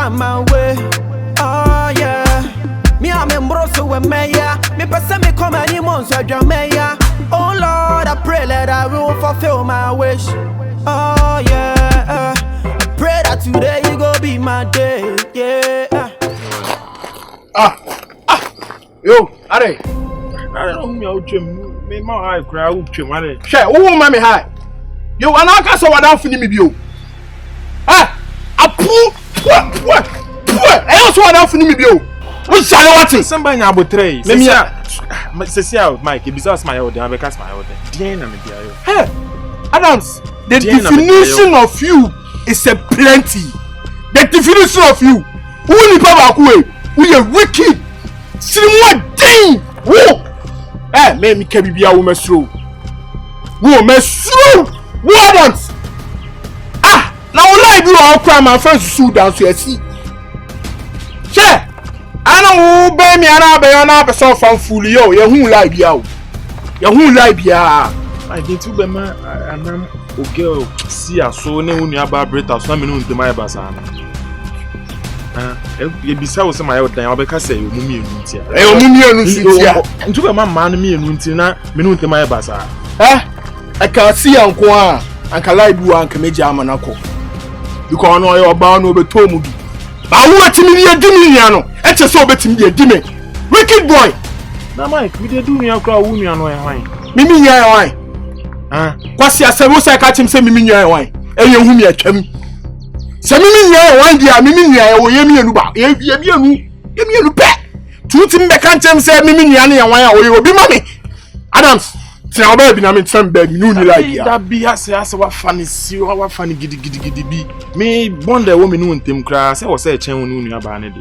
find my way. Oh yeah. Me I'm in Broso with Maya. Me person me come any months with Jamaica. Oh Lord, I pray that I will fulfill my wish. Oh yeah. I pray that today you go be my day. Yeah. Yo, are. I don't know me my eye cry out to money. Share, who mammy high? You are not so what I'm feeling with you. Ah, a poor. I also want to finish with you. What's that? What's somebody now betray? Let me say, Mike, if it's my order, I because my order. Hey, Adams, the definition of you is a plenty. The definition of you, who you we are wicked. See what thing? Whoa! Eh, let me carry you woman through. Woman through. What Adams? Ah, now I do all crime my friends sue down to see. Share. I know who bear me and I be on up so from fool yo. You who like you? You who like ya? I get to be man. I'm okay. See, I saw no one about Brita. So I'm in the my basana. You be so some my old time. I be say you mummy unti. You mummy unti. And to be my man me unti na me no unti my basa. I can see uncle and can lie bu and can make Yamanako. You can't know your bound over Tomu. I want to be a Dimiano. It's a so better me a Dime. Wicked boy. Now, Mike, we did do me a crowd woman and wine. Mimi, wine. What's your Samusa catch him say Mimi wine? And you whom you came. Samimi, wine, dear Mimi, or Yemi and Luba. Yemi and Luba. Two things they can't say Mimi and wine, or you will be money. Adams. Now, baby, I'm in some bed. You like that be as what funny, see what funny giddy be. Me, wonder woman who Tim Crass, I was say, Chen, who you about it.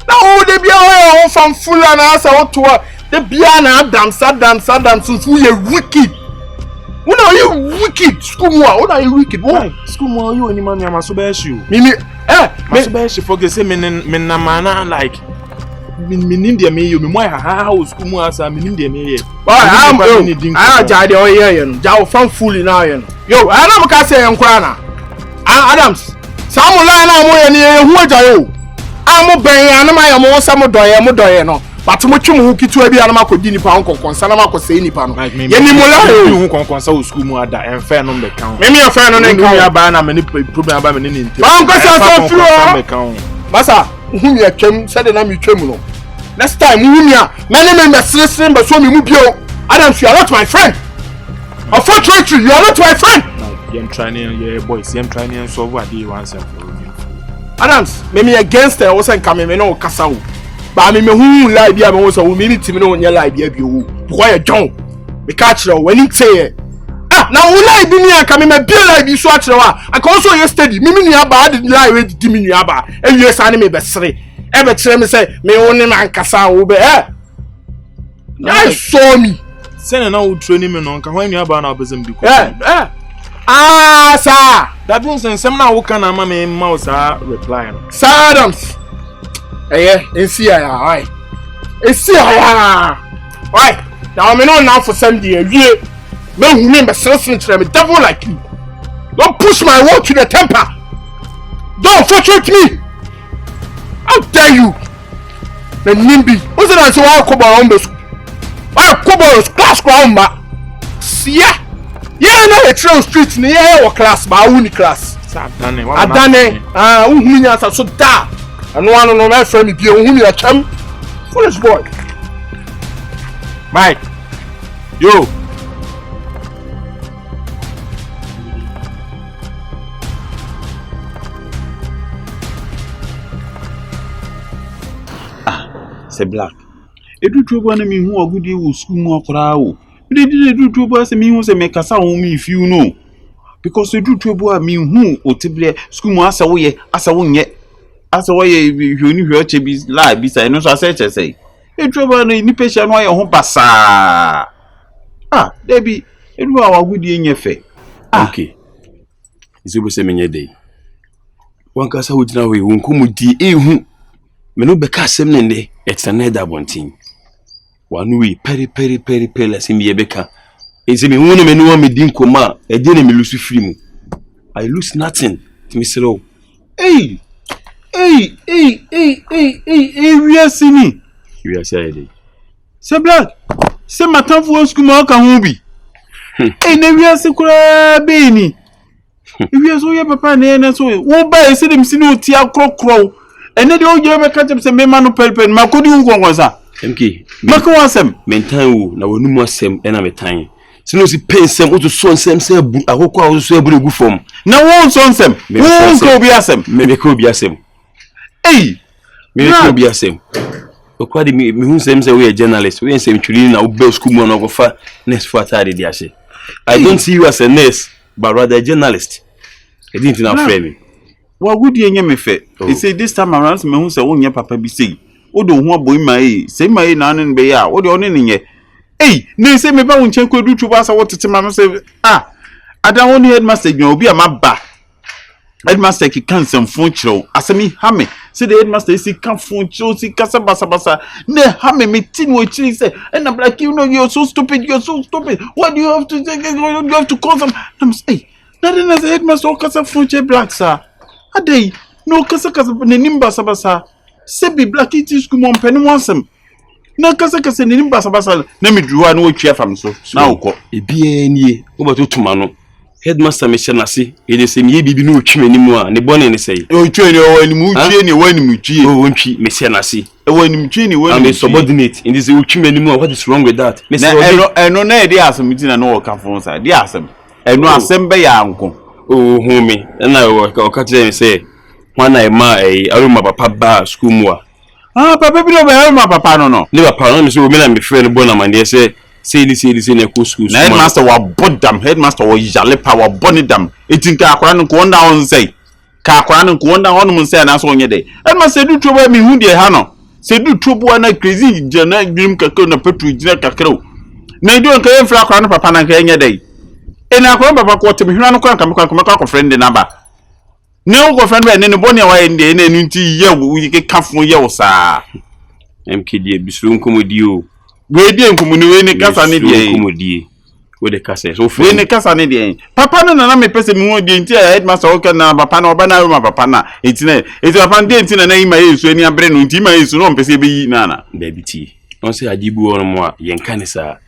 Now, they be all from full and answer to her. The piano dance, since we are wicked. What are you wicked? Schoolboy, what are you wicked? Why? Schoolboy, you and your man, I'm so bad you. Mimi, Mr. Bash, focus him in Mana like. India me you my house come as I'm in India me. I'm Jadi Oyen, Jow from Fully Iron. Yo, I don't say I'm Crana. Adams, some line I'm who are you? I'm a bay and I'm more some doyano, but too much who keep to be Anamako Dini Panko, Consanamako say Nipan. Yenimola who can consult school more and fair on the count. Maybe a fan on the ban, I'm any problem about an Indian. Massa, whom you came, said the name you tremble. Next time, Munia, many members listen, but so me mubio. Adams, you are not my friend. Unfortunately, you are not my friend. I'm trying to, boys, I'm trying to solve what you want. Adams, maybe against the Osan coming, no Casau. But I mean, who like the other also, maybe Timino and your life, you. Why, John? The catcher, when he say, now will I be near coming a bill like this? Watch the one. I can also yesterday, Mimi Abba didn't lie with Dimini Abba, and yes, anime best three. Ever tell me say, me only man Casa will be I saw me. Send an old training on when you are about our business. Sir. That means some now can a mammy mouse are replying. Sir Adams. And see, I see, why? Now I'm on now for some year. Men who remember something to them, a devil like you. Don't push my word to the temper. Don't frustrate me. How dare you? The Nimby, what's it as I come around the school? I come around class ground, ma. See ya? Yeah, no, a trail street near our class, my own class. I've done it. Who are so dark. And one of my friends be whom you are chum. Foolish boy. Mike, yo. Say black. Edu trouble na me hu ogudi wo school mu akora wo. Me dey edu trouble say me hu say me kasa wo me if you know. Because edu trouble a me hu otibre school mu asa wo ye, asa wo nye. Asa wo ye hwoni hwe bi lie bi say no so asa che say. Edu trouble na ni patient no ye ho basa. Debi edu a wagudi enye fe. Okay. Izo say me nye dey. Wan kasa wo gina we won komudi ehu. Me no beka asem nende it's another one thing. One we peri la simi yebeka. Eze me wonu me no me din koma e de na me lose free mu. I lose nothing. Me say, "Hey. we are singing. We are saying, Say black. Say my time for school, my can be. We are secret, Benny. If you saw your papa, and so won't buy see them see no tea crow. And then you ever catch up some man of pelpen, Macody was that. MK, Macawasem, Mentan, now no more sem, and I'm a time. So no, pay some to son sem, say, I hope I was so good form. Now one son sem, won't go be asem, maybe could be a sem. Hey, Maybe could be a sem. But quite me who seems away a journalist, we ain't saying to lean out Bell School on over far next for Iddi. I don't see you as a nurse, but rather a journalist. I didn't know frame. What would you me fit? He said this time around, me who say, oh, your papa be say, oh, don't want boy my say my nan and be out, what do you in ye? Hey, no, say me, but check do to us. I want to tell my say, I don't want headmaster, you'll be a map back. Headmaster, he can't some phone show. As me, hammy, say the headmaster, he can't phone show, see Casabasa, ne hammy, me tin with cheese, and I'm like, you know, you're so stupid, What do you have to say? You have to call them. I'm say, nothing as a headmaster or Casa phone black, sir. A day, no Casa Nimba Sabasa. Sebi black it is come on penny wansem. No Casa Nimba Sabasa. Let me draw no chair from so. Now, a BNE over to Tumano. Headmaster Missionasi, it is a maybe no chim anymore, and the bonnet say, oh, train your any muchi, when muchi, oh, won't she, Missionasi? When muchi, when I'm subordinate in this chim anymore. What is wrong with that? I know, they are some meeting and no come from side. They are some. I know assemble uncle. Oh, homie, and I will catch them say, one I my Aroma papa bar school more. Ah, papa, my papa, no. Never pardon me, so women and be friend Bonham, and they say this in a cool school. Headmaster was bought them, headmaster was jolly power bonnet them. It's in Kakran and Kwanda on say. Kakran and Kwanda on say, and that's one day. Headmaster do trouble me who dear Hano. Say do trouble one a crazy general dream cacona petri cacro. Nay, do not care for a crown of papa and Kenya day. And I come back what to me, Hano come friend the number. No go friend and then bonny away in the end year we get come from your sir. MKD, be soon come with you. We didn't come in Cassanidi. With the Casses, so for the Cassanidi. Papa, no, me person more the entire headmaster, Papa, or Banana, Papa. It's a pandemic in a name I use when you are brain with him. I used to know, Pessi Nana. Baby tea. Don't say I did one more, Yankanisa.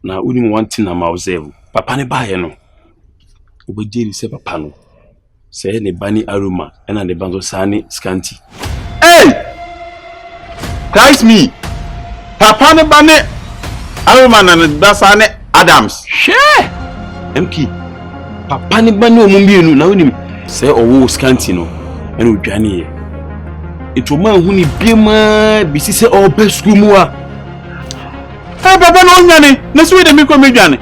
Now, wouldn't want to know myself. Papa, ne buy no. We did say Papa. Say ne bunny Aroma and the band of Sani Scanty. Hey! Christ me! Papa ne bunny Aroma and Dasane Adams. Share! MK. Papa ne bunny Mumbienu now him say oh Scanty no and Ujani. It will man who ni Bima Bisi say oh best school more. Hey Papa no Yane, let's wait a micro median.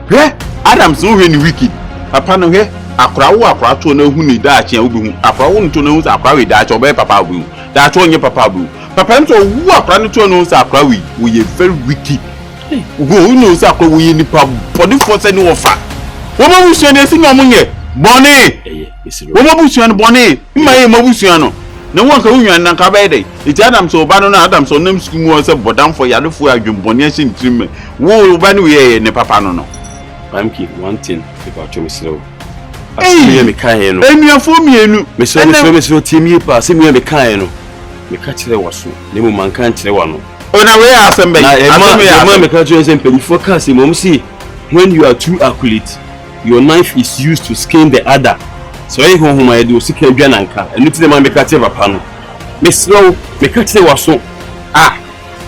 Hey, Adams no any wicked. Papa no here. Akra to no who need that obu akra won to no akra we that obey papa bu that one your papa bu papa to who akra to no akra we very wicked who knows akra we nipa body force any offer wo ma busu na si no munye boni wo ma busu na boni mma ma busu no na won ka wunwan na ka ba dey it Adam so ba no na Adam so nam school mu say bodam for yadefo adwumboni ahin trim wo ba no we ne papa no I'm keep one thing about you slow. Hey, me kind no. Enu afo mienu. Me so timi pa, se me kind no. Me ka kire waso. Ne mo man kan kire wa no. Ona we asem be. Na me ka kire say focus mom see when you are too accurate, your knife is used to skin the other. So you ho ho ma do sika dwa nanka. Enu ti man me ka kire papa no. Me slow, me ka kire waso. Ah.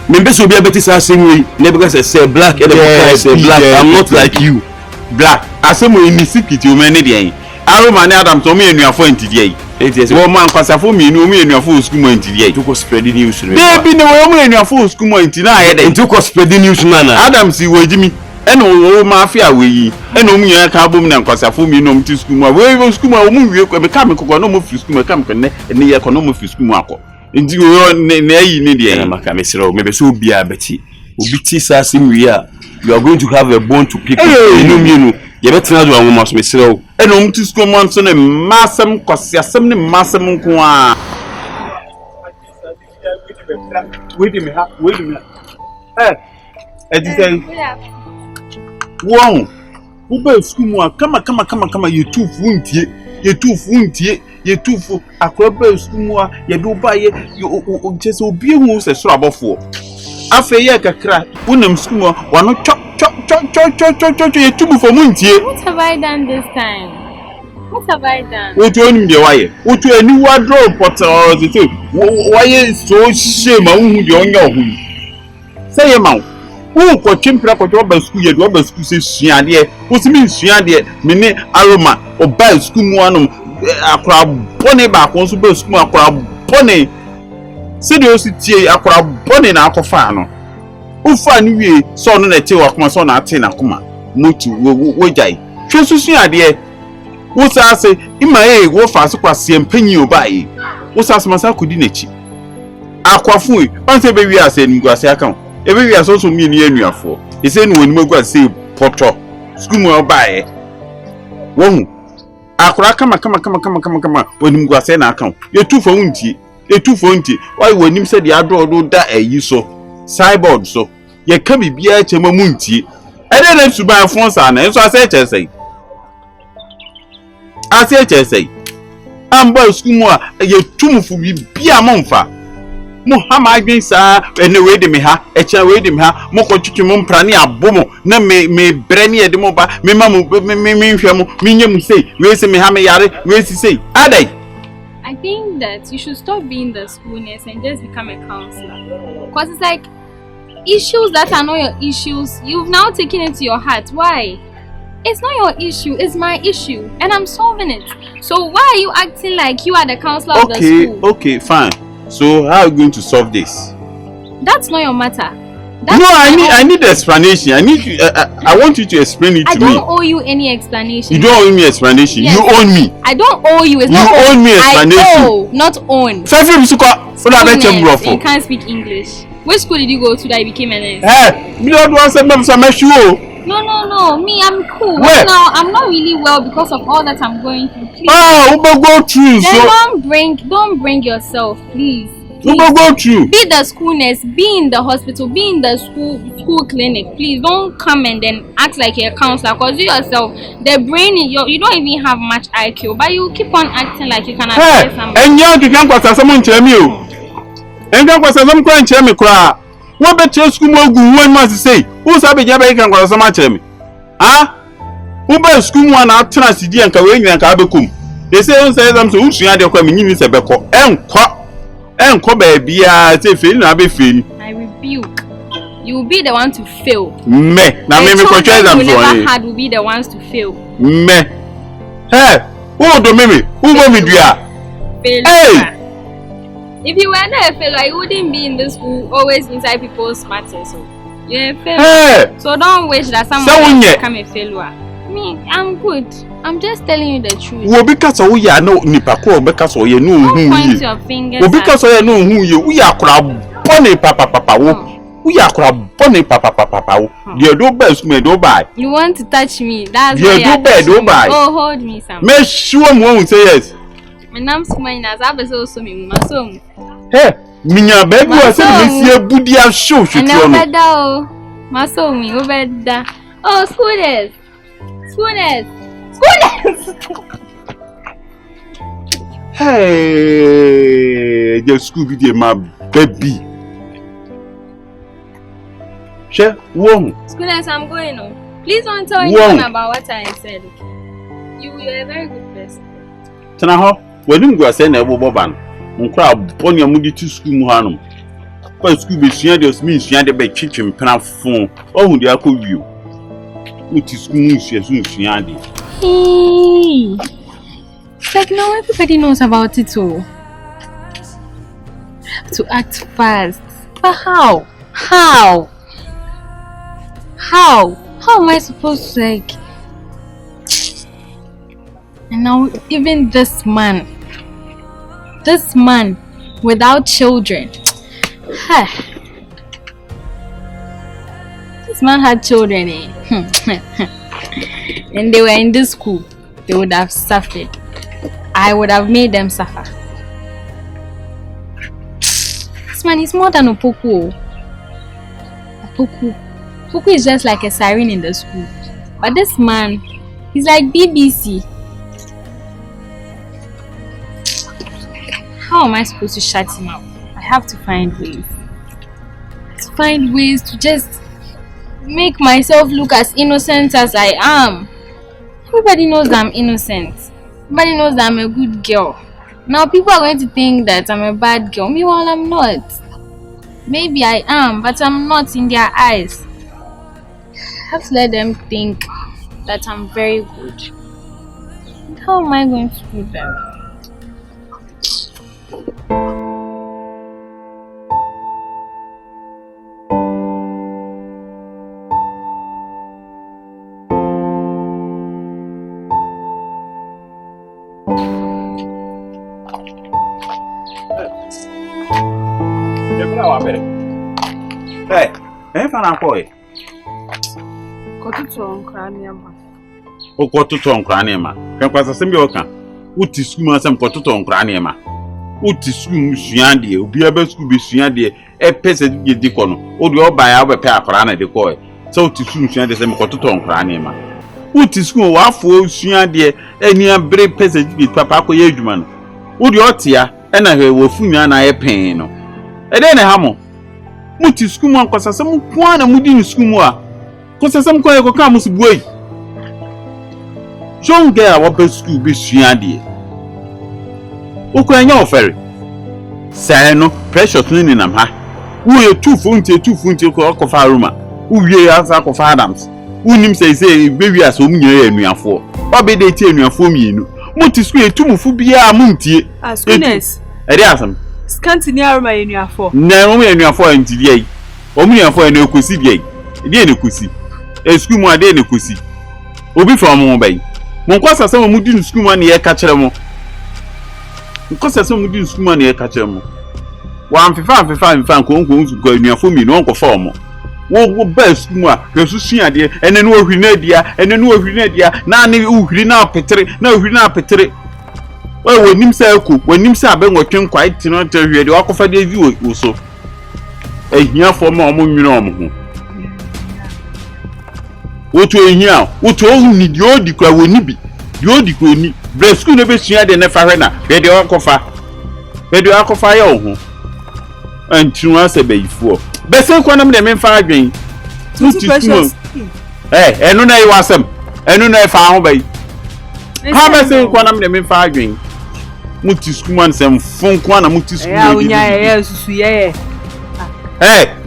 Me be so be abeti sa same way. Ne because say black and say black. I'm not like you. Black asemo ni secret o many dey Aroma ne Adam to me enuafo entidie yi wo man kwasafo mi enu o me enuafo school mo entidie to go spread news no dey bi ne wo mo enuafo school mo enti na aye dey to go spread news na Adam si wojimi ene wo mafia we ene o mu yan ka bom na kwasafo mi no mti school mo we school mo o mu wie ko me ka me kokko no mo free school mo ka me ne ene ye ko no mo free school mo akọ enti wo ne ayi ne dey na maka me sero me be so bia beti obi ti sa simwi a you are going to have a bone to pick. You better do almost me slow. And on to school months on a massam cosiasam massam qua. Wait a minute. Wow, who buy school more? Come, you too wound ye. ye too funtie, ye too fu akroba school mu a ye do ba ye just obi hu se so abofo. Afa ye kakra, unam school mu wano chok ye too for muntie. What have I done this time? What have I done? What you own the wire? What you any wardrobe potter or the thing? Why is so shame? I won't be on your home. Say a man. Who could chimpra for your school? Your rubber school says, Shiadia. What means Shiadia? Mene Aroma or buy school one a crab bonnet back on super school a crab bonnet. Seriously, a crab bonnet alcofano. Who find we saw no tail of my son at 10 akuma. Mutu, wojai. Chosu idea. What's I say in my age, what fast was the penny by? What's as myself could in a cheap? Aquafui, once every year saying Guassi account. Every year also mean year for. He said when we go say Poto, school more by one. Aqua come when you go say an account. You're too for unty, Why when him said the adro do that you so cyborg so ye can be a chemamunti. I didn't have to buy a phone son, and so I say. I say, I'm boy school ye too for be a monfa. Muhammad against and away me ha, a chair away him ha, Moko Chichimum Prani a bomo, no me branny at the mobile, me mamma, me say, raising me hammer yard, raise say, Ade. I think that you should stop being the school nurse and just become a counselor. Because it's like issues that are not your issues, you've now taken it to your heart. Why? It's not your issue, it's my issue, and I'm solving it. So why are you acting like you are the counselor of the school? Okay, fine. So how are you going to solve this? That's not your matter. I need explanation. I want you to explain it to me. I don't owe you any explanation. You don't owe me explanation. Yes. You own me. I don't owe you. It's you not own me explanation. I owe, not own. You can't speak English. Which school did you go to that you became a nurse? Hey, you don't want to No. Me, I'm cool. Where? Now, I'm not really well because of all that I'm going through. Please. Go through. Then don't bring yourself, please. Go through. Be the school nurse, be in the hospital, be in the school clinic. Please don't come and then act like you're a counselor. Because you yourself, the brain, you don't even have much IQ, but you keep on acting like you can advise somebody. And you can't pass someone tell me. And can't pass some crying tell me cry. What better school more good one must say? Who's a big Yabe can go so much tell me? Ah? Who by school one out Tennessee and Kawing and Kabakum? They say them to who's the coming in Sebeko and Kobe be a fail, I'll be fail. I rebuke. You will be the one to fail. Me, now maybe for them never had will be the ones to fail. Me. Hey, who do me? Who will me do ya? Hey! If you were not a failure, you wouldn't be in this school always inside people's matters. So you're a failure. Hey. So don't wish that someone will become a failure. Me, I'm good. I'm just telling you the truth. Well, because we are no nipako, because we know who point your fingers. Well, because we know who you. We are crab bonny papa. We are crab bonny papa. You do best me do buy. You want to touch me? That's you do best do buy. Oh, hold me some. Make sure one say yes. My name's Kumana. I've also me my son. Hey, minya baby was saying this year budia show should you know. My son me over. Oh, schoolers. Hey, just school video my baby. She, wrong. Schoolers, I'm going on. Please don't tell anyone about what I said. You're a very good person. Tanaho, when you go send a boban, crowd upon your moody to school muhanum. But school be seen just means you had a bed kitchen pen phone. Oh, the alcohol view. Which is smooth, Hey, like now everybody knows about it all. To act fast, but how? How am I supposed to like? And now even this man without children. This man had children, and they were in this school. They would have suffered. I would have made them suffer. This man is more than Opoku. Opoku is just like a siren in the school. But this man, he's like BBC. how am I supposed to shut him up? I have to find ways. Find ways to just make myself look as innocent as I am. Everybody knows I'm innocent. Everybody knows that I'm a good girl. Now people are going to think that I'm a bad girl. Meanwhile, I'm not. Maybe I am, but I'm not in their eyes. I have to let them think that I'm very good. And how am I going to do that? Hey, fana boy. Kotuto onkra ma. O kotuto onkra ma. Kan kwasa sembe oka. Uti school ma sem kotuto onkra ma. Uti school suande, obi aba school be suande, pese di kono. O de oba ya oba pe akra na de ko. So uti school suande sem kotuto onkra ma. Uti school wa afo suande, eni abre pese di papa ko ye adwuma no. O de otia, na hwe wo funwa na ye pen no. E de ne ha mo. Muti school mu ankwasa sem kwa na mudi ni school mu a. Kwasa sem kwa ye ko ka musu buoi. Young girl wa be school be suade. Okwanya ofere. Sai no precious ni nam ha. Wo ye two funti ko kofa Aroma. Wo wie asa kofa Adams. Unim say be wi aso mu nyere anuafo. Obe de ti anuafo mienu. Muti school e tumufu bia muntie. Askunes. E dey asam. Scanty ni Aroma anuafo. Na mo anuafo antidi ai. O mu anuafo na ekosi bi ai. Dey na ekosi. E school mu ade na ekosi. Obi fa mo bai. Mon kwasa se mo di school mu na ye ka kire mo. Nkosa se mo di school mu na ye ka kire mo. Wa amfifa nkonko su go anuafo mi no nko fa mo. Wo ba school mu a yesu suade ene no ohwi na dia na ne ohwi na petere wonim se eku wonim se abenwotwe kwai tino tahwie de wakofa de vi wo so ehia fo ma omo nwire omo ho wotu ehia wotu ohu ni di odi kwa woni bi di odi ko ni bre school no be suade ne fa hwe na be de wakofa ya oho antinu ase bayifo be se kwa na me de me fa adwen enu na yi wasem enu na fa ho bayi ha be se kwa na me de me fa adwen muti school man sem fun kwa na muti school ya unya susu ye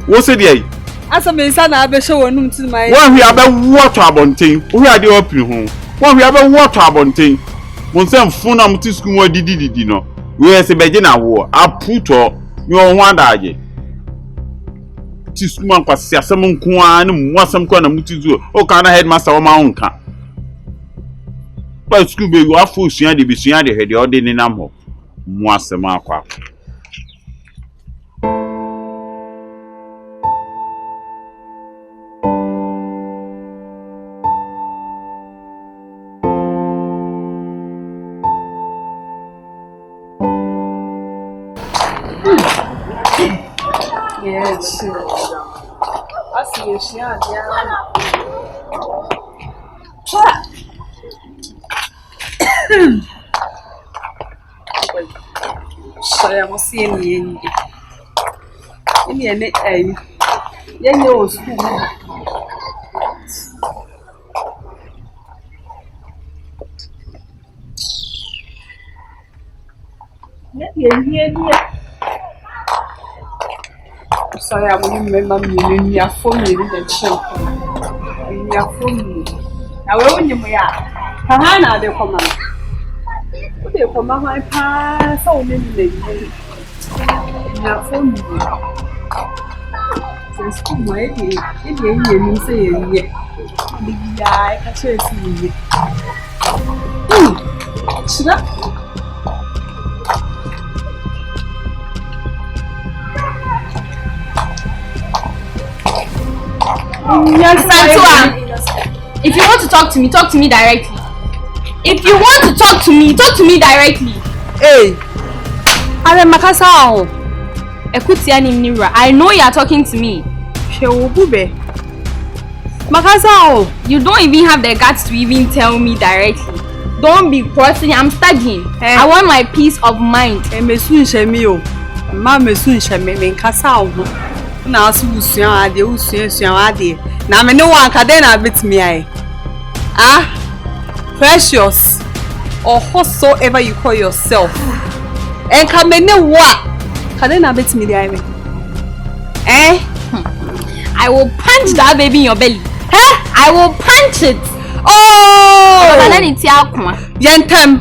wo se de ai asa me nsa na abehye wonum ti mai wo hwi abe water abonten wo hwi ade opiri ho wo hwi abe water abonten mo sem fun na muti school mo didi no we se beje na wo aputo yo ho adaje ti school man kwasi asem nko a ne mo asem kwa na muti zuo o ka na headmaster wo ma nka pa school be wa fo sua de hede o de ni nam ho mo asem akwa yes asi yeshia dia Saya mesti ni ene o school ni saya muni memang ni afo ni de chen ni afo ni awe onye mo ya ha na de koma de koma ha pa so ni ni afo ni so school mo e ni se ye ya ka che si ye shira If you want to talk to me directly. If you want to talk to me directly. Hey, Ale makasa o. Ekuti ani mnira. I know you are talking to me. Shewubube. Makasa o. You don't even have the guts to even tell me directly. Don't be crossing. I'm studying. I want my peace of mind. Me soon shame you. Mama soon shame me kasa wo. Na asu usuan ade usuan ade. Na me no wan ka den na bit me ai. Ah, Precious, or whatsoever you call yourself. And ka me ne wa ka den na bit me ai me. I will punch that baby in your belly. I will punch it. Oh! Yentem.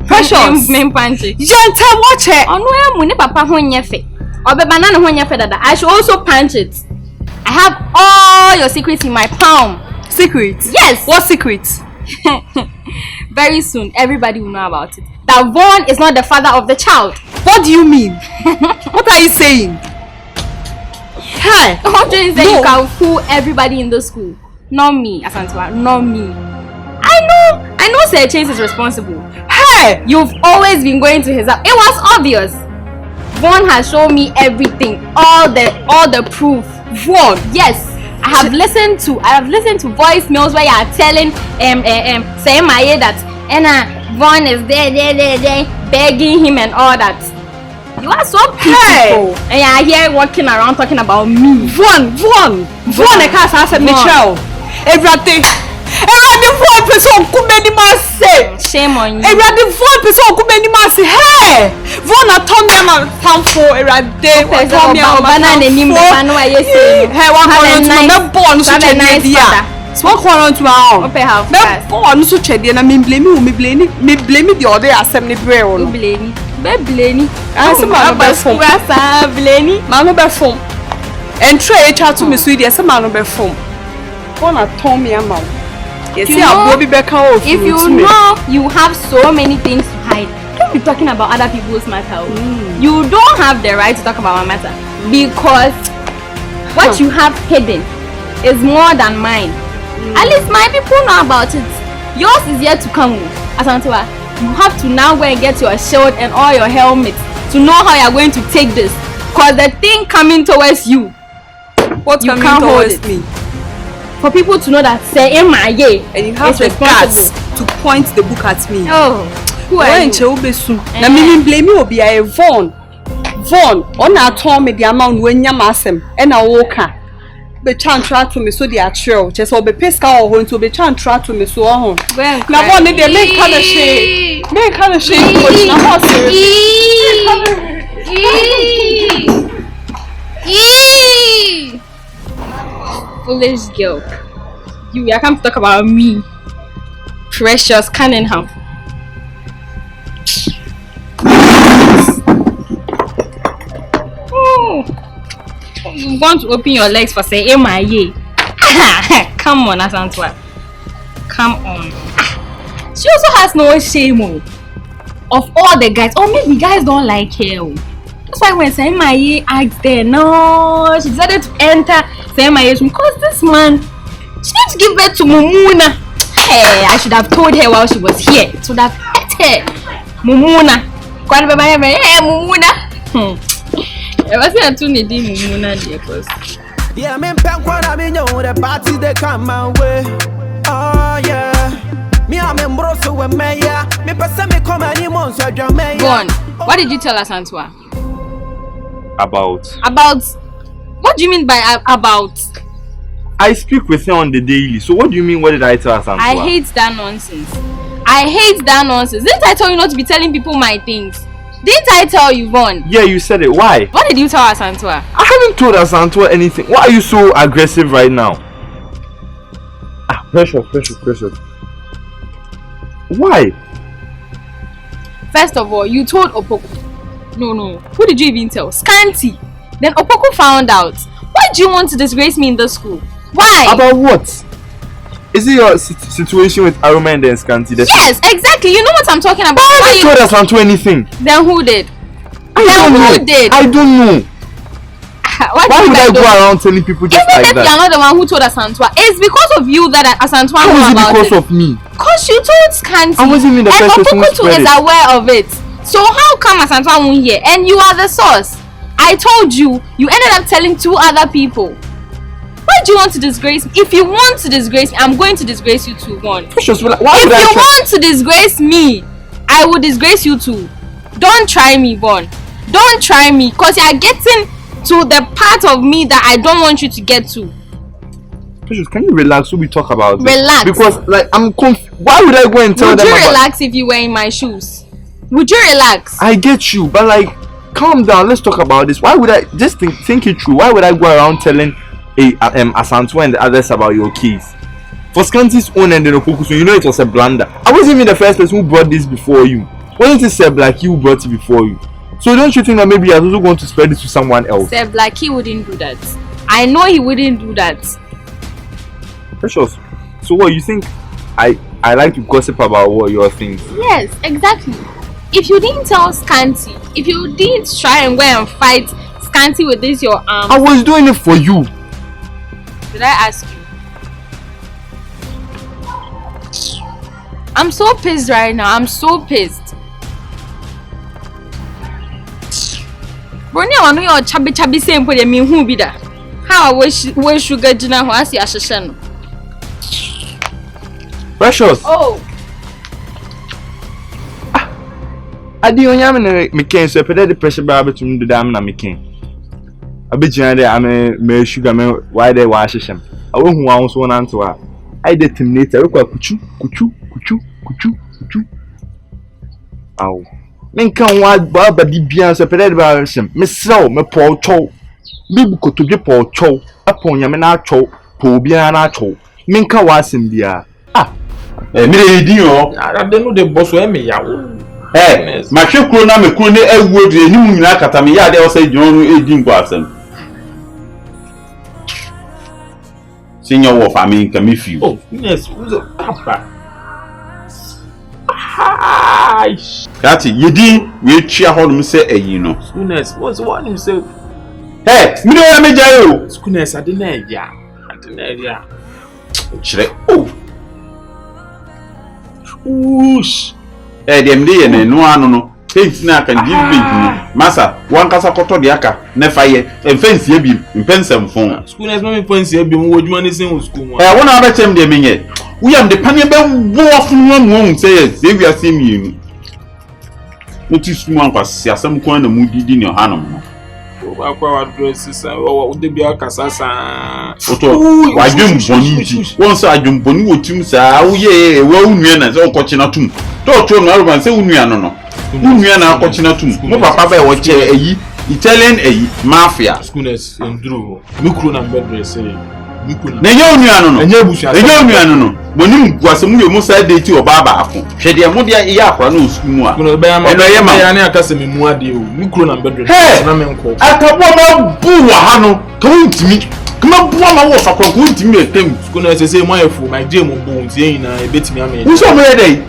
Precious. Punch it. Yentem, watch it. Papa I should also punch it. I have all your secrets in my palm. Secrets? Yes. What secrets? Very soon, everybody will know about it. That Vaughn is not the father of the child. What do you mean? What are you saying? Hey. I'm trying to say you can fool everybody in the school. Not me, Asantua. Not me. I know Sir Chase is responsible. Hey! You've always been going to his house. It was obvious. Vaughn has shown me everything. All the proof. Vaughn? Yes. I have listened to voicemails where you are telling saying my ear that Vaughn is there begging him and all that. You are so pitiful. And you are here walking around talking about me. Vaughn, I can't answer Michelle. Everything. Vaughn person could many man say. Shame on you. Everything Vaughn person could many man say. Hey, Vaughn a told me I'm a thankful. Everything. Told me I'm a thankful. Hey, one corner to my born so chedia. So one corner to my own. Me born so chedia. Na me blame the other assembly prayer. Blame. I say man no be phone. And try chat to me so dey say man no be phone. Wanna tell me about? Yes, if you know you have so many things to hide, don't be talking about other people's matter. You don't have the right to talk about my matter because what you have hidden is more than mine. At least my people know about it. Yours is yet to come. Asantua, you have to now go and get your shield and all your helmets to know how you are going to take this. Cause the thing coming towards you, what you coming can't towards hold it. me? For people to know that say in my year, and you have the guts to point the book at me. Oh, who are you? Na me blame you be a Vaughn. On na told me the amount when yamasem and a walker. Be chan try to me so they are true. Just or be pesca or going to be chan try to me so on. Now one they make kind of shade. Make kind of shade because now foolish girl. You come to talk about me. Precious Cunningham. You want to open your legs for say MIA. Come on, Asantwa. Come on. She also has no shame of all the guys. Or maybe guys don't like her. That's why when say MIA asked there, no, she decided to enter say MIA because this man, she needs to give birth to Mumuna. Hey, I should have told her while she was here. It would have hurt her. Mumuna. Hey, Mumuna. I wasn't too needy Mumuna dear cause. Yeah, me I mean the parties they come my way. Oh yeah. Me I'm embroso with me yeah. Me person me come any months so me. Go on. What did you tell us, Antwa? About? What do you mean by about? I speak with her on the daily. So what do you mean? What did I tell her? I hate that nonsense. Didn't I tell you not to be telling people my things? Didn't I tell you, Vaughn? Yeah, you said it. Why? What did you tell Asantwa? I haven't told Asantwa anything. Why are you so aggressive right now? Precious. Why? First of all, you told Opoku. No. Who did you even tell? Scanty. Then Opoku found out. Why do you want to disgrace me in the school? Why? About what? Is it your situation with Aroma and then Scanty? Yes, exactly. You know what I'm talking about. Why you told Asantwa anything? Then who did? I don't know. Why would I go around telling people just even like if that? You're not the one who told Asantwa. It's because of you that Asantwa How knew is it about because it. of me? Because you told Scanty. I wasn't even the first person who spread is aware of it. So how come Asantwa won't hear? And you are the source. I told you. You ended up telling 2 other people. Why would you want to disgrace me? If you want to disgrace me, I'm going to disgrace you too, one. Precious, why would If I you try? want to disgrace me, I will disgrace you too. Don't try me, Bon. Don't try me, because you are getting to the part of me that I don't want you to get to. Precious, can you relax when we talk about this? Relax. Because, like, I'm confused. Why would I go and tell Would them you about... relax if you were in my shoes? Would you relax? I get you, but like, calm down. Let's talk about this. Why would I just think it through? Why would I go around telling Asantu and the others about your keys? For Scanty's own and then Opoku, so you know it was a blunder. I wasn't even the first person who brought this before you. Wasn't it Sir Blackie who brought it before you? So don't you think that maybe I was also going to spread it to someone else? Sir Blackie wouldn't do that. I know he wouldn't do that. Precious. So what you think? I like to gossip about what your things. Yes, exactly. If you didn't tell Scanty, if you didn't try and go and fight Scanty with this your arm, I was doing it for you. did I ask you? I'm so pissed right now. I'm so pissed. Brony, I know your chubby same for the me who be that. How I wish sugar dinner was the assassin. Precious. Oh, Adi onyame ne meken so pede the pressure ba betum do dam na meken. Abegina de ame me sugar me why dey wa hyehyem. Awo hu wa so na nto a. I dey terminator we kwa kuchu. Aw. Menkan wa ba di bia so pede ba hyehyem. Me sraw me po chow. Bibu kotodwe po chow. Apon nyame na chow. Po bia na chow. Menkan wa asem bia. Me dey o. I don't know the boss where me yawo. Ma hwe kuro na me kuro ne awuo de ni mu nyina kata me ya de o say John edi nko asem. Senior wo fa me nka me fi. Oh, yes, who's a papa? Hi. That yedi we twa ho no say eyi no. Goodness, what's one himself? Me dey me jai o. Goodness, I didn't ya. Chire. Oh. Whoosh. Dem dey ne no anu no. Paint na kan give paint. Masa, wan kasa koto de aka na faye. Fence ye bi, mpensem fon. Goodness, me point ye bi mo wodwuma ne sen school mo. Wona ba chem de menye. We am the panye be wo afun mo say yes, we are seeing you. Muti school an kwasi asem ko na mu didi ne hanom no. Akwa wa dress sa o de bia kasa sa. Oto wa dwum boni ti. Won say adwum boni wotim sa wo ye wa unua na say okochi na tum. To no Aroma say unua no no. Unua na akochi na tum. Mo papa ba e wo che eyi Italian eyi mafia. Goodness, enduro. Mikro na bed dress say. Na ye unua no no. Enye busia. Enye unua no no. Boni guasem ye mo say date oba ba ako. Hwe de mo de ye akora na osu mu a. Eno ye ma ya na akase me mu ade o. Mikro na bed dress na me nko. Akabo ma bu wa ha no. Ka untimi. Kuma bu ma wo fa ko untimi e tem. Goodness say mo afu my day mo bu ntie nyina e betimi ame. Wo so mo ye dey.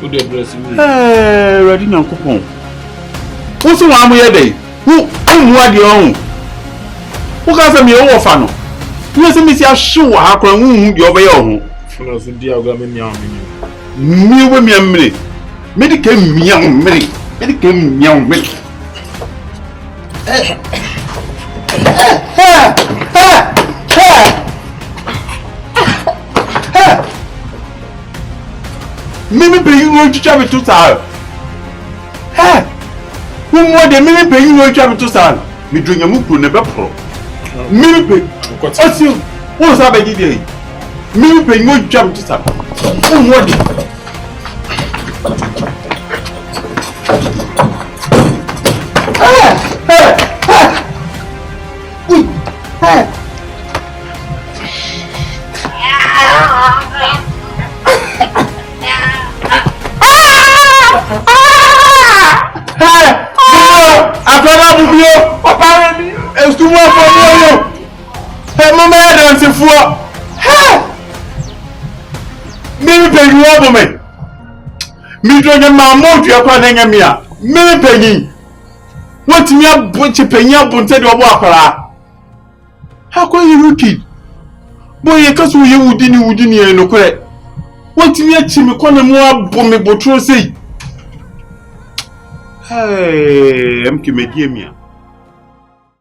O de dress me. Ready na kopon. Wo so wa mo ye dey. Wo mu ade on. Wo ka say me wo fa no. You say me see a show ha kra hu de obe ye ho. Funo so dia oga me mia me. Mi we mi amre. Me de ke mi amre. Me de ke mi amre. Mimi pe you want to travel to Sahel. Who more than mimi pe you want to travel to Sahel? Me drink mu pro ne be pro. Mimi pe. What's you? What's up again there? Mimi pe you want to travel to Sahel. Who more than me do nya ma mo dua kwa na nya me a me panyin wotimi abonche panyin abonte de obo akwara ha ko yi ruki boye kaso ye wudini e no kore wotimi achi me kona mo abo me botro sei hey am ki medie me a